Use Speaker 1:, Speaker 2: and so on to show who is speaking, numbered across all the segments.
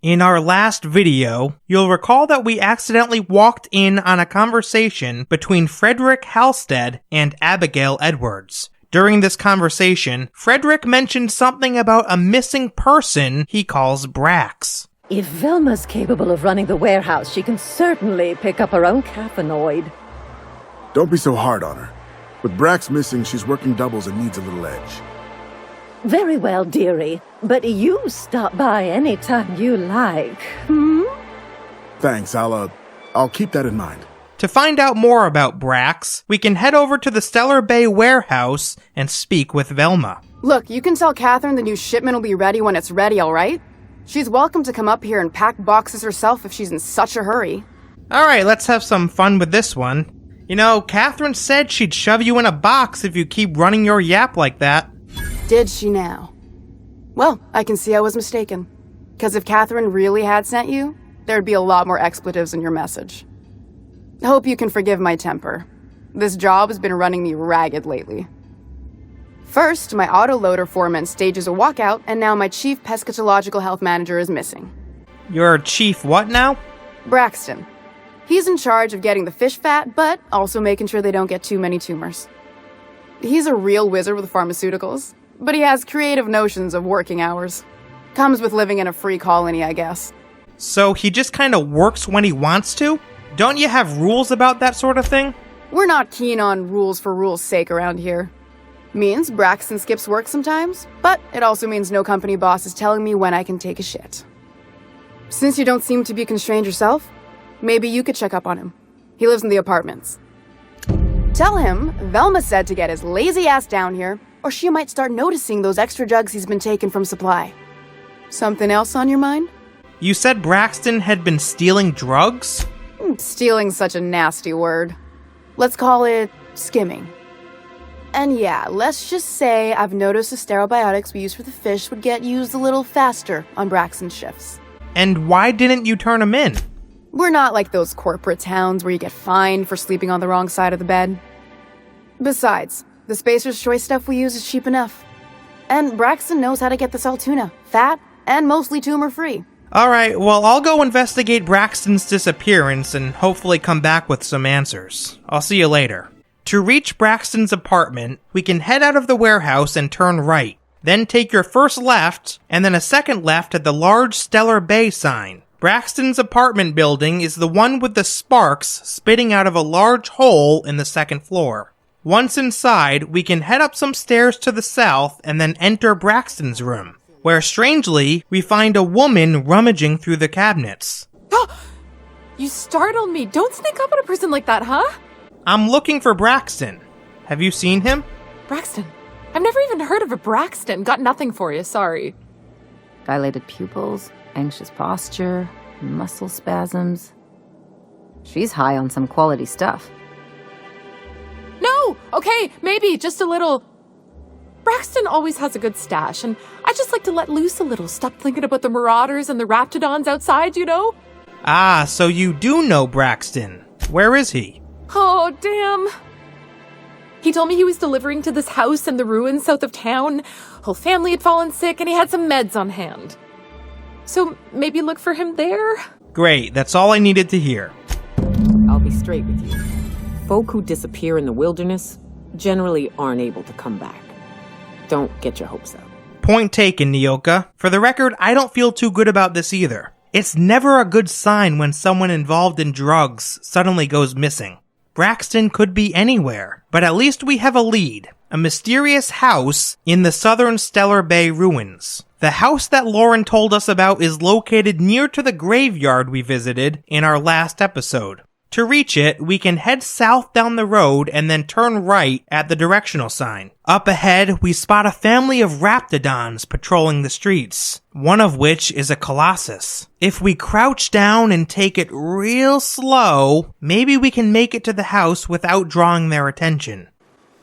Speaker 1: In our last video, you'll recall that we accidentally walked in on a conversation between Frederick Halstead and Abigail Edwards. During this conversation, Frederick mentioned something about a missing person he calls Brax.
Speaker 2: If Velma's capable of running the warehouse, she can certainly pick up her own caffeinoid.
Speaker 3: Don't be so hard on her. With Brax missing, she's working doubles and needs a little edge.
Speaker 2: Very well, dearie. But you stop by any time you like,
Speaker 3: Thanks, I'll keep that in mind.
Speaker 1: To find out more about Brax, we can head over to the Stellar Bay warehouse and speak with Velma.
Speaker 4: Look, you can tell Catherine the new shipment will be ready when it's ready, all right? She's welcome to come up here and pack boxes herself if she's in such a hurry.
Speaker 1: Alright, let's have some fun with this one. You know, Catherine said she'd shove you in a box if you keep running your yap like that.
Speaker 4: Did she now? Well, I can see I was mistaken. Because if Catherine really had sent you, there'd be a lot more expletives in your message. Hope you can forgive my temper. This job has been running me ragged lately. First, my autoloader foreman stages a walkout, and now my chief pescatological health manager is missing.
Speaker 1: Your chief what now?
Speaker 4: Braxton. He's in charge of getting the fish fat, but also making sure they don't get too many tumors. He's a real wizard with pharmaceuticals, but he has creative notions of working hours. Comes with living in a free colony, I guess.
Speaker 1: So he just kinda works when he wants to? Don't you have rules about that sort of thing?
Speaker 4: We're not keen on rules for rules' sake around here. Means Braxton skips work sometimes, but it also means no company boss is telling me when I can take a shit. Since you don't seem to be constrained yourself, maybe you could check up on him. He lives in the apartments. Tell him Velma said to get his lazy ass down here, or she might start noticing those extra jugs he's been taking from supply. Something else on your mind?
Speaker 1: You said Braxton had been stealing drugs?
Speaker 4: Stealing's such a nasty word. Let's call it skimming. And yeah, let's just say I've noticed the sterile biotics we use for the fish would get used a little faster on Braxton's shifts.
Speaker 1: And why didn't you turn him in?
Speaker 4: We're not like those corporate towns where you get fined for sleeping on the wrong side of the bed. Besides, the Spacer's Choice stuff we use is cheap enough. And Braxton knows how to get the Saltuna, fat and mostly tumor-free.
Speaker 1: Alright, well, I'll go investigate Braxton's disappearance and hopefully come back with some answers. I'll see you later. To reach Braxton's apartment, we can head out of the warehouse and turn right. Then take your first left, and then a second left at the large Stellar Bay sign. Braxton's apartment building is the one with the sparks spitting out of a large hole in the second floor. Once inside, we can head up some stairs to the south and then enter Braxton's room, where strangely, we find a woman rummaging through the cabinets.
Speaker 5: You startled me. Don't sneak up on a person like that, huh?
Speaker 1: I'm looking for Braxton. Have you seen him?
Speaker 5: Braxton? I've never even heard of a Braxton. Got nothing for you, sorry.
Speaker 6: Dilated pupils, anxious posture, muscle spasms. She's high on some quality stuff.
Speaker 5: No! Okay, maybe, just a little. Braxton always has a good stash, and I just like to let loose a little. Stop thinking about the marauders and the raptidons outside, you know?
Speaker 1: Ah, so you do know Braxton. Where is he?
Speaker 5: Oh, damn. He told me he was delivering to this house in the ruins south of town. Whole family had fallen sick, and he had some meds on hand. So maybe look for him there?
Speaker 1: Great, that's all I needed to hear.
Speaker 7: I'll be straight with you. Folk who disappear in the wilderness generally aren't able to come back. Don't get your hopes up.
Speaker 1: Point taken, Nyoka. For the record, I don't feel too good about this either. It's never a good sign when someone involved in drugs suddenly goes missing. Braxton could be anywhere, but at least we have a lead. A mysterious house in the southern Stellar Bay ruins. The house that Lauren told us about is located near to the graveyard we visited in our last episode. To reach it, we can head south down the road and then turn right at the directional sign. Up ahead, we spot a family of raptidons patrolling the streets, one of which is a colossus. If we crouch down and take it real slow, maybe we can make it to the house without drawing their attention.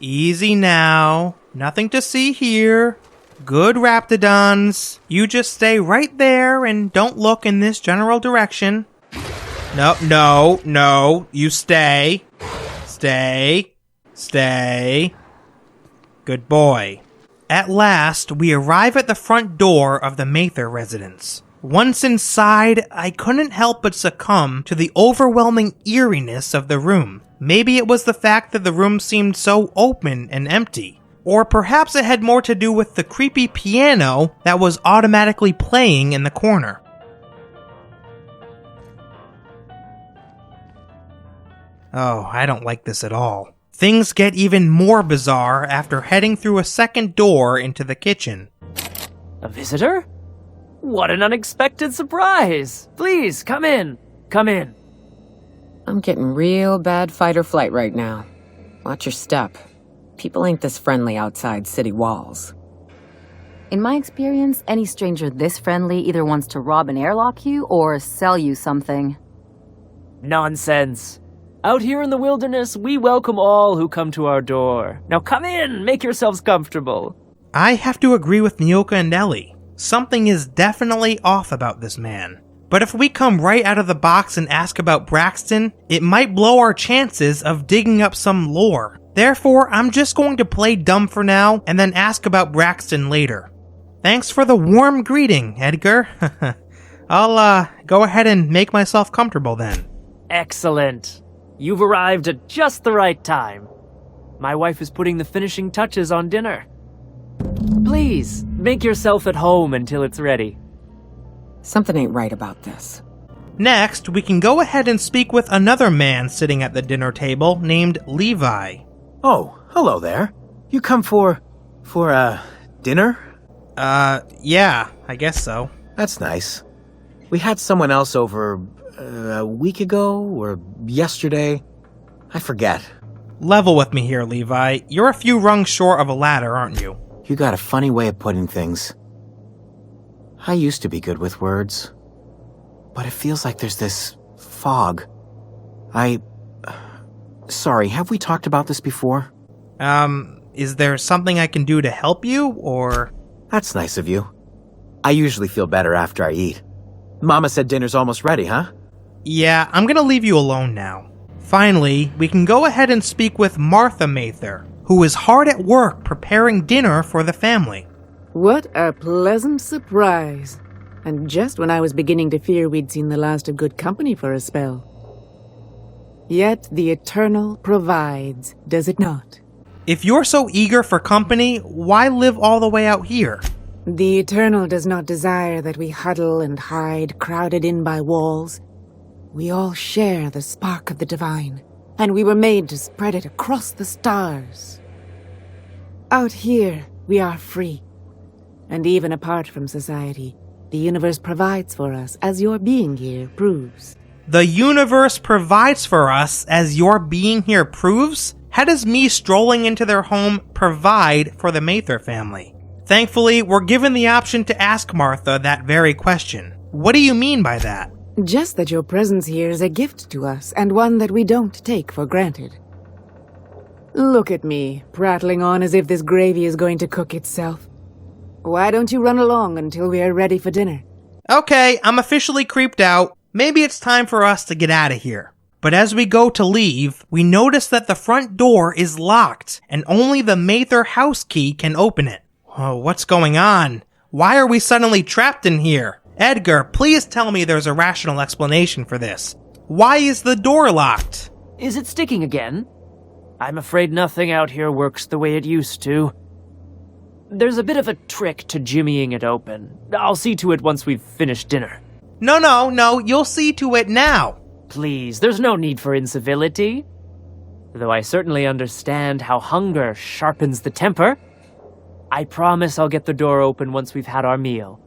Speaker 1: Easy now. Nothing to see here. Good raptidons. You just stay right there and don't look in this general direction. No. You stay. Stay. Good boy. At last, we arrive at the front door of the Mather residence. Once inside, I couldn't help but succumb to the overwhelming eeriness of the room. Maybe it was the fact that the room seemed so open and empty. Or perhaps it had more to do with the creepy piano that was automatically playing in the corner. Oh, I don't like this at all. Things get even more bizarre after heading through a second door into the kitchen.
Speaker 8: A visitor? What an unexpected surprise! Please, come in. Come in.
Speaker 7: I'm getting real bad fight or flight right now. Watch your step. People ain't this friendly outside city walls.
Speaker 6: In my experience, any stranger this friendly either wants to rob and airlock you or sell you something.
Speaker 8: Nonsense. Out here in the wilderness, we welcome all who come to our door. Now come in, make yourselves comfortable.
Speaker 1: I have to agree with Nyoka and Ellie. Something is definitely off about this man. But if we come right out of the box and ask about Braxton, it might blow our chances of digging up some lore. Therefore, I'm just going to play dumb for now and then ask about Braxton later. Thanks for the warm greeting, Edgar. I'll go ahead and make myself comfortable then.
Speaker 8: Excellent. You've arrived at just the right time. My wife is putting the finishing touches on dinner. Please, make yourself at home until it's ready.
Speaker 7: Something ain't right about this.
Speaker 1: Next, we can go ahead and speak with another man sitting at the dinner table named Levi.
Speaker 9: Oh, hello there. You come for dinner?
Speaker 1: Yeah, I guess so.
Speaker 9: That's nice. We had someone else over a week ago or yesterday. I forget.
Speaker 1: Level with me here, Levi. You're a few rungs short of a ladder, aren't you?
Speaker 9: You got a funny way of putting things. I used to be good with words, but it feels like there's this fog. Sorry, have we talked about this before?
Speaker 1: Is there something I can do to help you, or...?
Speaker 9: That's nice of you. I usually feel better after I eat. Mama said dinner's almost ready, huh?
Speaker 1: Yeah, I'm gonna leave you alone now. Finally, we can go ahead and speak with Martha Mather, who is hard at work preparing dinner for the family.
Speaker 10: What a pleasant surprise. And just when I was beginning to fear we'd seen the last of good company for a spell. Yet the Eternal provides, does it not?
Speaker 1: If you're so eager for company, why live all the way out here?
Speaker 10: The Eternal does not desire that we huddle and hide, crowded in by walls. We all share the spark of the divine, and we were made to spread it across the stars. Out here, we are free. And even apart from society, the universe provides for us, as your being here proves.
Speaker 1: The universe provides for us, as your being here proves? How does me strolling into their home provide for the Mather family? Thankfully, we're given the option to ask Martha that very question. What do you mean by that?
Speaker 10: Just that your presence here is a gift to us, and one that we don't take for granted. Look at me, prattling on as if this gravy is going to cook itself. Why don't you run along until we are ready for dinner?
Speaker 1: Okay, I'm officially creeped out. Maybe it's time for us to get out of here. But as we go to leave, we notice that the front door is locked, and only the Mather house key can open it. Oh, what's going on? Why are we suddenly trapped in here? Edgar, please tell me there's a rational explanation for this. Why is the door locked?
Speaker 8: Is it sticking again? I'm afraid nothing out here works the way it used to. There's a bit of a trick to jimmying it open. I'll see to it once we've finished dinner.
Speaker 1: No, you'll see to it now.
Speaker 8: Please, there's no need for incivility. Though I certainly understand how hunger sharpens the temper. I promise I'll get the door open once we've had our meal.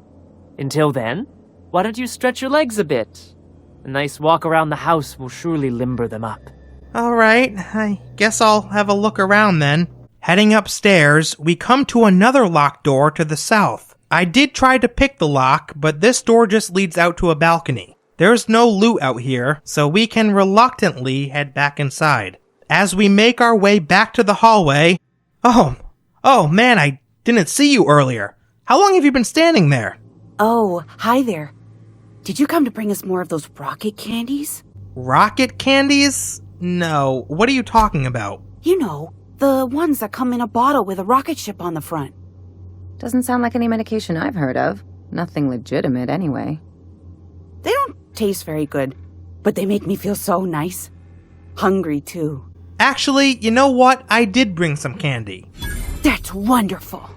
Speaker 8: Until then, why don't you stretch your legs a bit? A nice walk around the house will surely limber them up.
Speaker 1: Alright, I guess I'll have a look around then. Heading upstairs, we come to another locked door to the south. I did try to pick the lock, but this door just leads out to a balcony. There's no loot out here, so we can reluctantly head back inside. As we make our way back to the hallway... Oh man, I didn't see you earlier. How long have you been standing there?
Speaker 11: Oh, hi there. Did you come to bring us more of those rocket candies?
Speaker 1: Rocket candies? No, what are you talking about?
Speaker 11: You know, the ones that come in a bottle with a rocket ship on the front.
Speaker 6: Doesn't sound like any medication I've heard of. Nothing legitimate, anyway.
Speaker 11: taste very good, but they make me feel so nice. Hungry, too.
Speaker 1: Actually, you know what? I did bring some candy.
Speaker 11: That's wonderful.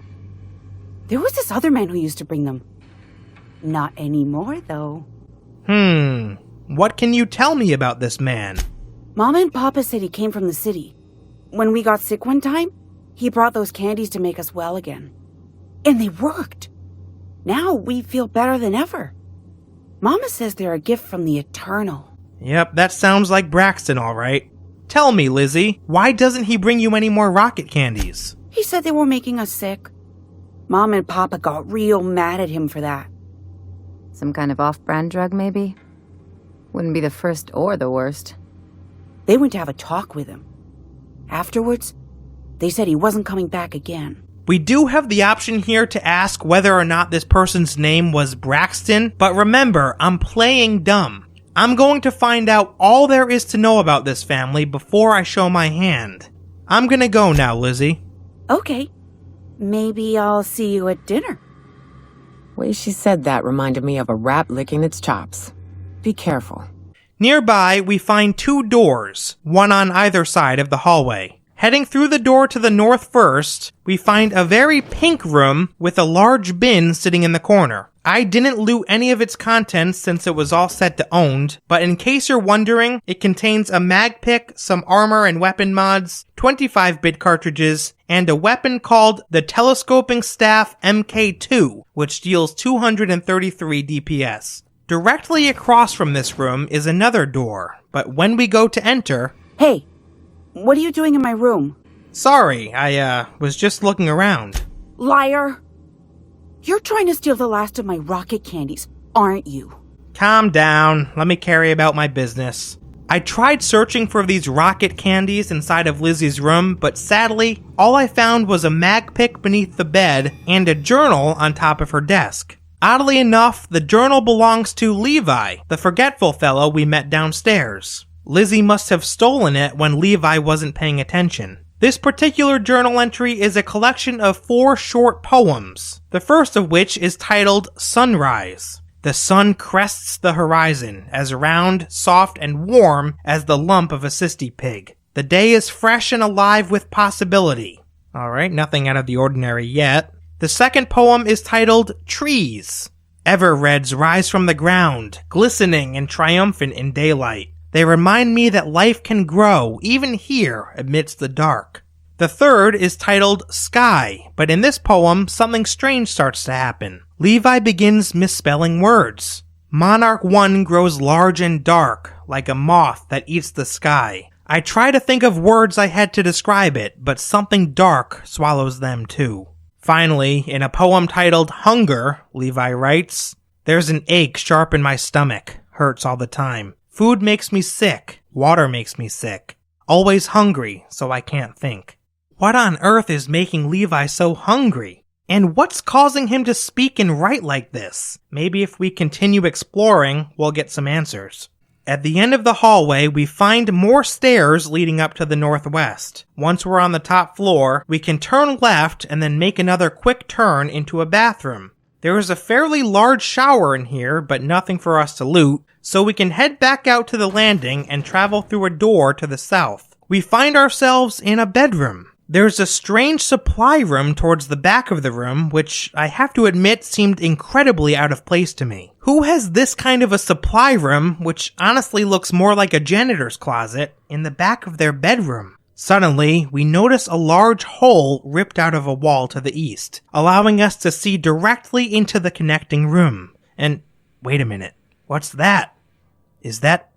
Speaker 11: There was this other man who used to bring them. Not anymore, though.
Speaker 1: What can you tell me about this man?
Speaker 11: Mama and Papa said he came from the city. When we got sick one time, he brought those candies to make us well again. And they worked. Now we feel better than ever. Mama says they're a gift from the Eternal.
Speaker 1: Yep, that sounds like Braxton, all right. Tell me, Lizzie, why doesn't he bring you any more rocket candies?
Speaker 11: He said they were making us sick. Mom and Papa got real mad at him for that.
Speaker 6: Some kind of off-brand drug, maybe? Wouldn't be the first or the worst.
Speaker 11: They went to have a talk with him. Afterwards, they said he wasn't coming back again.
Speaker 1: We do have the option here to ask whether or not this person's name was Braxton, but remember, I'm playing dumb. I'm going to find out all there is to know about this family before I show my hand. I'm gonna go now, Lizzie.
Speaker 11: Okay. Maybe I'll see you at dinner.
Speaker 7: The way she said that reminded me of a rat licking its chops. Be careful.
Speaker 1: Nearby, we find 2 doors, one on either side of the hallway. Heading through the door to the north first, we find a very pink room with a large bin sitting in the corner. I didn't loot any of its contents since it was all set to owned, but in case you're wondering, it contains a mag pick, some armor and weapon mods, 25-bit cartridges, and a weapon called the Telescoping Staff MK2, which deals 233 DPS. Directly across from this room is another door, but when we go to enter...
Speaker 11: Hey, what are you doing in my room?
Speaker 1: Sorry, I was just looking around.
Speaker 11: Liar! You're trying to steal the last of my rocket candies, aren't you?
Speaker 1: Calm down, let me carry about my business. I tried searching for these rocket candies inside of Lizzie's room, but sadly, all I found was a mag pick beneath the bed and a journal on top of her desk. Oddly enough, the journal belongs to Levi, the forgetful fellow we met downstairs. Lizzie must have stolen it when Levi wasn't paying attention. This particular journal entry is a collection of 4 short poems, the first of which is titled Sunrise. The sun crests the horizon, as round, soft, and warm as the lump of a cysty pig. The day is fresh and alive with possibility. Alright, nothing out of the ordinary yet. The second poem is titled Trees. Ever-reds rise from the ground, glistening and triumphant in daylight. They remind me that life can grow, even here, amidst the dark. The third is titled Sky, but in this poem, something strange starts to happen. Levi begins misspelling words. Monarch 1 grows large and dark, like a moth that eats the sky. I try to think of words I had to describe it, but something dark swallows them too. Finally, in a poem titled Hunger, Levi writes, There's an ache sharp in my stomach, hurts all the time. Food makes me sick, water makes me sick. Always hungry, so I can't think. What on earth is making Levi so hungry? And what's causing him to speak and write like this? Maybe if we continue exploring, we'll get some answers. At the end of the hallway, we find more stairs leading up to the northwest. Once we're on the top floor, we can turn left and then make another quick turn into a bathroom. There is a fairly large shower in here, but nothing for us to loot, so we can head back out to the landing and travel through a door to the south. We find ourselves in a bedroom. There's a strange supply room towards the back of the room, which I have to admit seemed incredibly out of place to me. Who has this kind of a supply room, which honestly looks more like a janitor's closet, in the back of their bedroom? Suddenly, we notice a large hole ripped out of a wall to the east, allowing us to see directly into the connecting room. And wait a minute, what's that? Is that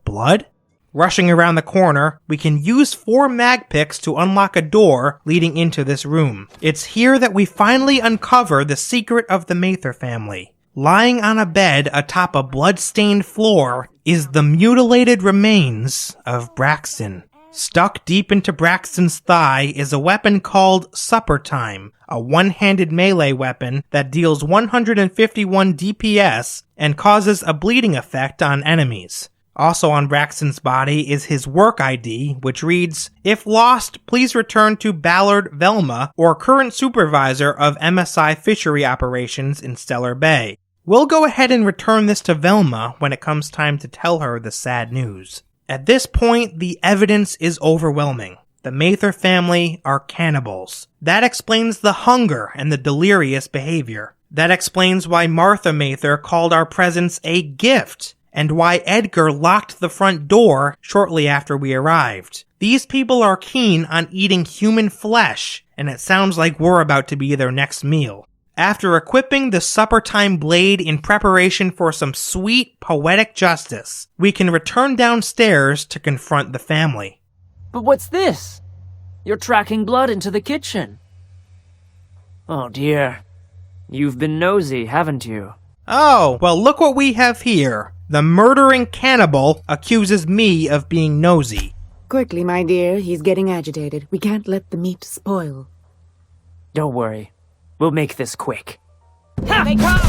Speaker 1: blood? Rushing around the corner, we can use 4 mag picks to unlock a door leading into this room. It's here that we finally uncover the secret of the Mather family. Lying on a bed atop a blood-stained floor is the mutilated remains of Braxton. Stuck deep into Braxton's thigh is a weapon called Supper Time, a one-handed melee weapon that deals 151 DPS and causes a bleeding effect on enemies. Also on Braxton's body is his work ID, which reads, If lost, please return to Ballard Velma, or current supervisor of MSI fishery operations in Stellar Bay. We'll go ahead and return this to Velma when it comes time to tell her the sad news. At this point, the evidence is overwhelming. The Mather family are cannibals. That explains the hunger and the delirious behavior. That explains why Martha Mather called our presence a gift, and why Edgar locked the front door shortly after we arrived. These people are keen on eating human flesh, and it sounds like we're about to be their next meal. After equipping the supper-time blade in preparation for some sweet, poetic justice, we can return downstairs to confront the family.
Speaker 8: But what's this? You're tracking blood into the kitchen. Oh dear. You've been nosy, haven't you?
Speaker 1: Oh, well look what we have here. The murdering cannibal accuses me of being nosy.
Speaker 10: Quickly, my dear, he's getting agitated. We can't let the meat spoil.
Speaker 8: Don't worry. We'll make this quick.
Speaker 7: Here they come!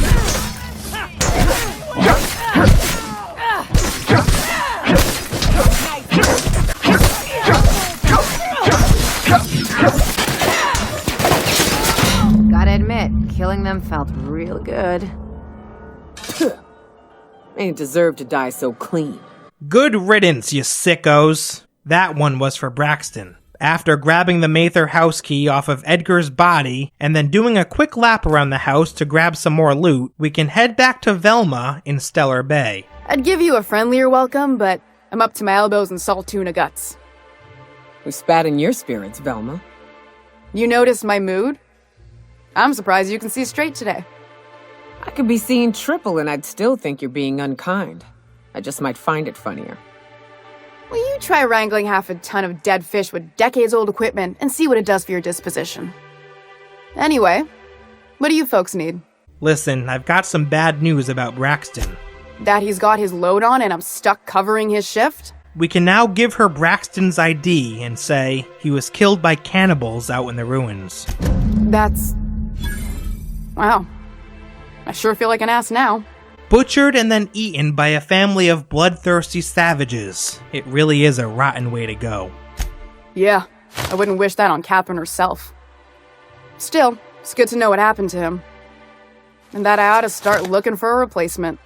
Speaker 6: Gotta admit, killing them felt real good.
Speaker 7: They deserve to die so clean.
Speaker 1: Good riddance, you sickos. That one was for Braxton. After grabbing the Mather house key off of Edgar's body, and then doing a quick lap around the house to grab some more loot, we can head back to Velma in Stellar Bay.
Speaker 4: I'd give you a friendlier welcome, but I'm up to my elbows in salt tuna guts.
Speaker 7: We spat in your spirits, Velma.
Speaker 4: You noticed my mood? I'm surprised you can see straight today.
Speaker 7: I could be seeing triple and I'd still think you're being unkind. I just might find it funnier.
Speaker 4: Will you try wrangling half a ton of dead fish with decades-old equipment and see what it does for your disposition? Anyway, what do you folks need?
Speaker 1: Listen, I've got some bad news about Braxton.
Speaker 4: That he's got his load on and I'm stuck covering his shift?
Speaker 1: We can now give her Braxton's ID and say he was killed by cannibals out in the ruins.
Speaker 4: That's... wow. I sure feel like an ass now.
Speaker 1: Butchered and then eaten by a family of bloodthirsty savages. It really is a rotten way to go.
Speaker 4: Yeah, I wouldn't wish that on Catherine herself. Still, it's good to know what happened to him. And that I ought to start looking for a replacement.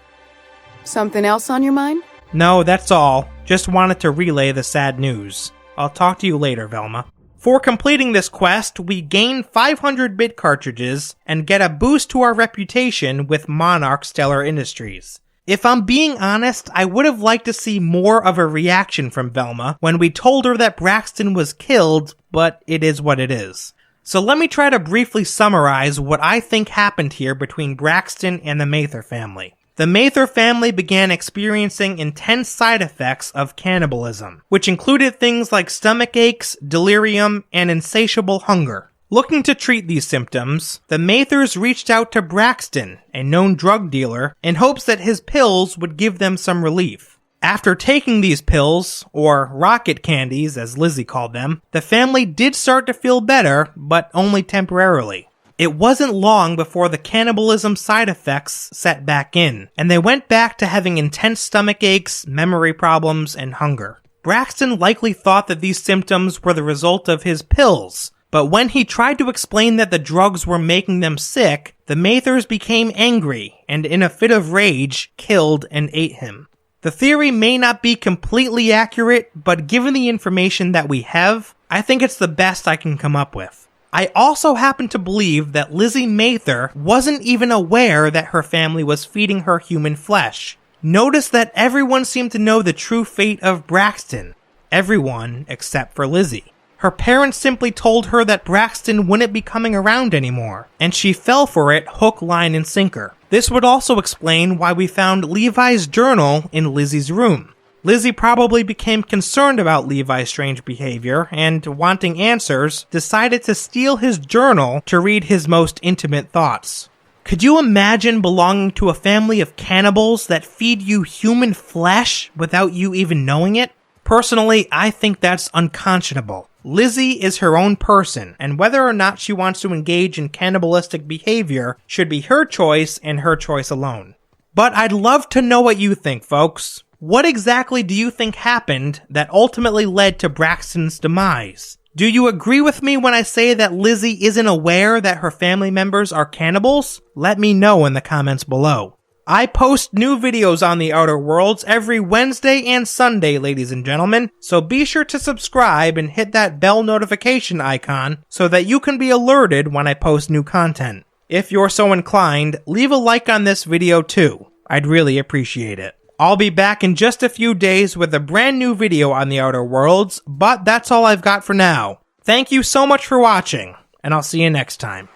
Speaker 4: Something else on your mind?
Speaker 1: No, that's all. Just wanted to relay the sad news. I'll talk to you later, Velma. For completing this quest, we gain 500 bit cartridges and get a boost to our reputation with Monarch Stellar Industries. If I'm being honest, I would have liked to see more of a reaction from Velma when we told her that Braxton was killed, but it is what it is. So let me try to briefly summarize what I think happened here between Braxton and the Mather family. The Mather family began experiencing intense side effects of cannibalism, which included things like stomach aches, delirium, and insatiable hunger. Looking to treat these symptoms, the Mathers reached out to Braxton, a known drug dealer, in hopes that his pills would give them some relief. After taking these pills, or rocket candies as Lizzie called them, the family did start to feel better, but only temporarily. It wasn't long before the cannibalism side effects set back in, and they went back to having intense stomach aches, memory problems, and hunger. Braxton likely thought that these symptoms were the result of his pills, but when he tried to explain that the drugs were making them sick, the Mathers became angry, and in a fit of rage, killed and ate him. The theory may not be completely accurate, but given the information that we have, I think it's the best I can come up with. I also happen to believe that Lizzie Mather wasn't even aware that her family was feeding her human flesh. Notice that everyone seemed to know the true fate of Braxton. Everyone except for Lizzie. Her parents simply told her that Braxton wouldn't be coming around anymore, and she fell for it hook, line, and sinker. This would also explain why we found Levi's journal in Lizzie's room. Lizzie probably became concerned about Levi's strange behavior and, wanting answers, decided to steal his journal to read his most intimate thoughts. Could you imagine belonging to a family of cannibals that feed you human flesh without you even knowing it? Personally, I think that's unconscionable. Lizzie is her own person, and whether or not she wants to engage in cannibalistic behavior should be her choice and her choice alone. But I'd love to know what you think, folks. What exactly do you think happened that ultimately led to Braxton's demise? Do you agree with me when I say that Lizzie isn't aware that her family members are cannibals? Let me know in the comments below. I post new videos on the Outer Worlds every Wednesday and Sunday, ladies and gentlemen, so be sure to subscribe and hit that bell notification icon so that you can be alerted when I post new content. If you're so inclined, leave a like on this video too. I'd really appreciate it. I'll be back in just a few days with a brand new video on the Outer Worlds, but that's all I've got for now. Thank you so much for watching, and I'll see you next time.